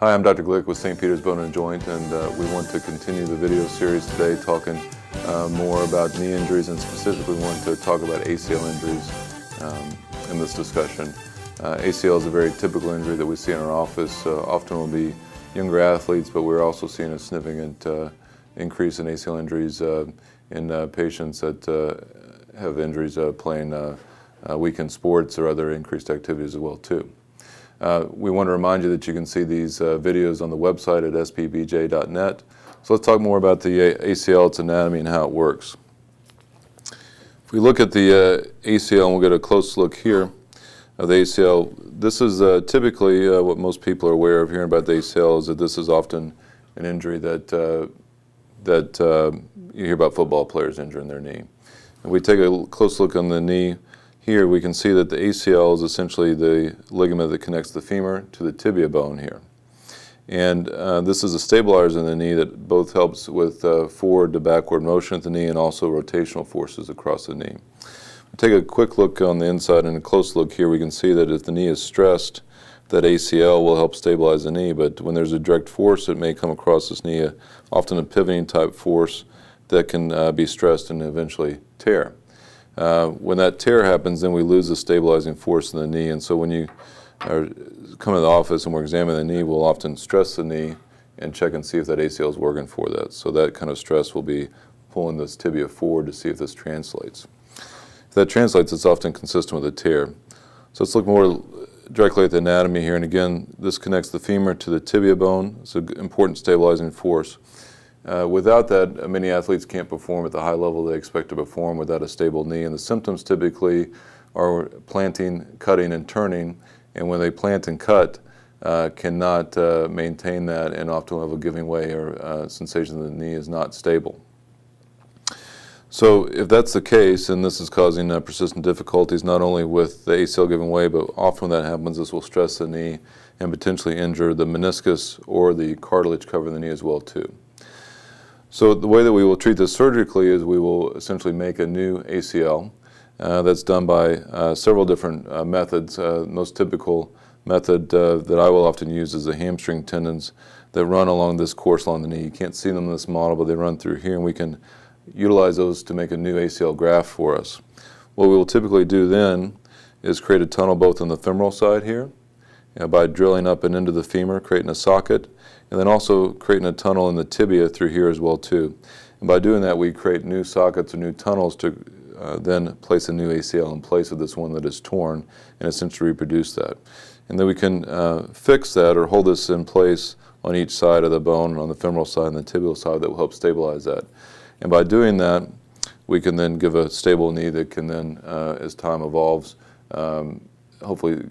Hi, I'm Dr. Glueck with St. Peter's Bone and Joint, and we want to continue the video series today talking more about knee injuries, and specifically want to talk about ACL injuries in this discussion. ACL is a very typical injury that we see in our office. Often will be younger athletes, but we're also seeing a significant increase in ACL injuries in patients that have injuries playing weekend sports or other increased activities as well too. We want to remind you that you can see these videos on the website at spbj.net. So let's talk more about the ACL, its anatomy, and how it works. If we look at the ACL, and we'll get a close look here of the ACL, this is typically what most people are aware of hearing about the ACL, is that this is often an injury that you hear about football players injuring their knee. If we take a close look on the knee, here we can see that the ACL is essentially the ligament that connects the femur to the tibia bone here. And this is a stabilizer in the knee that both helps with forward to backward motion at the knee and also rotational forces across the knee. Take a quick look on the inside and a close look here. We can see that if the knee is stressed, that ACL will help stabilize the knee, but when there's a direct force that may come across this knee, often a pivoting type force that can be stressed and eventually tear. When that tear happens, then we lose the stabilizing force in the knee, and so when you come to the office and we're examining the knee, we'll often stress the knee and check and see if that ACL is working for that. So that kind of stress will be pulling this tibia forward to see if this translates. If that translates, it's often consistent with a tear. So let's look more directly at the anatomy here, and again, this connects the femur to the tibia bone. It's an important stabilizing force. Without that, many athletes can't perform at the high level they expect to perform without a stable knee, and the symptoms typically are planting, cutting, and turning, and when they plant and cut, cannot maintain that, and often have a giving way or sensation that the knee is not stable. So if that's the case, and this is causing persistent difficulties not only with the ACL giving way, but often when that happens, this will stress the knee and potentially injure the meniscus or the cartilage covering the knee as well too. So the way that we will treat this surgically is we will essentially make a new ACL. That's done by several different methods. Most typical method that I will often use is the hamstring tendons that run along this course along the knee. You can't see them in this model, but they run through here, and we can utilize those to make a new ACL graft for us. What we will typically do then is create a tunnel both on the femoral side here, by drilling up and into the femur, creating a socket, and then also creating a tunnel in the tibia through here as well too. And by doing that, we create new sockets or new tunnels to then place a new ACL in place of this one that is torn, and essentially reproduce that. And then we can fix that or hold this in place on each side of the bone, on the femoral side and the tibial side, that will help stabilize that. And by doing that, we can then give a stable knee that can then, as time evolves, hopefully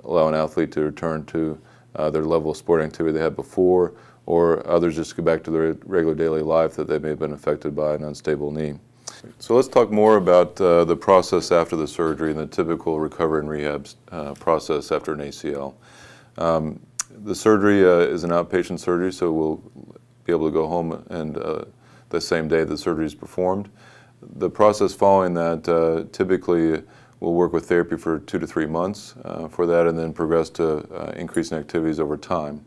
allow an athlete to return to their level of sport activity they had before, or others just go back to their regular daily life that they may have been affected by an unstable knee. So let's talk more about the process after the surgery and the typical recovery and rehab process after an ACL. The surgery is an outpatient surgery, so we'll be able to go home and the same day the surgery is performed. The process following that typically we'll work with therapy for 2 to 3 months for that, and then progress to increasing activities over time.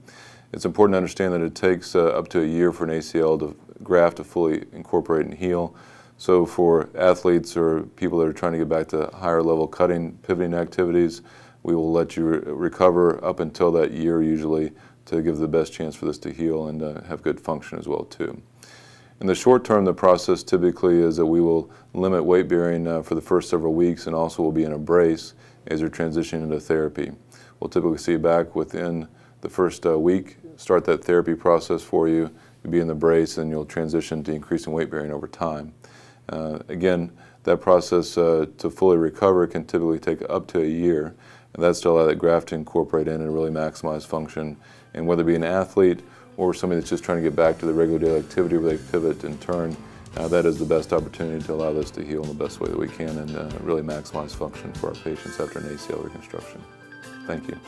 It's important to understand that it takes up to a year for an ACL graft to fully incorporate and heal. So for athletes or people that are trying to get back to higher level cutting, pivoting activities, we will let you recover up until that year usually, to give the best chance for this to heal and have good function as well too. In the short term, the process typically is that we will limit weight bearing for the first several weeks, and also will be in a brace as you're transitioning into therapy. We'll typically see you back within the first week, start that therapy process for you, you'll be in the brace, and you'll transition to increasing weight bearing over time. Again, that process to fully recover can typically take up to a year, and that's to allow that graft to incorporate in and really maximize function. And whether it be an athlete or somebody that's just trying to get back to the regular daily activity where they pivot and turn, that is the best opportunity to allow this to heal in the best way that we can, and really maximize function for our patients after an ACL reconstruction. Thank you.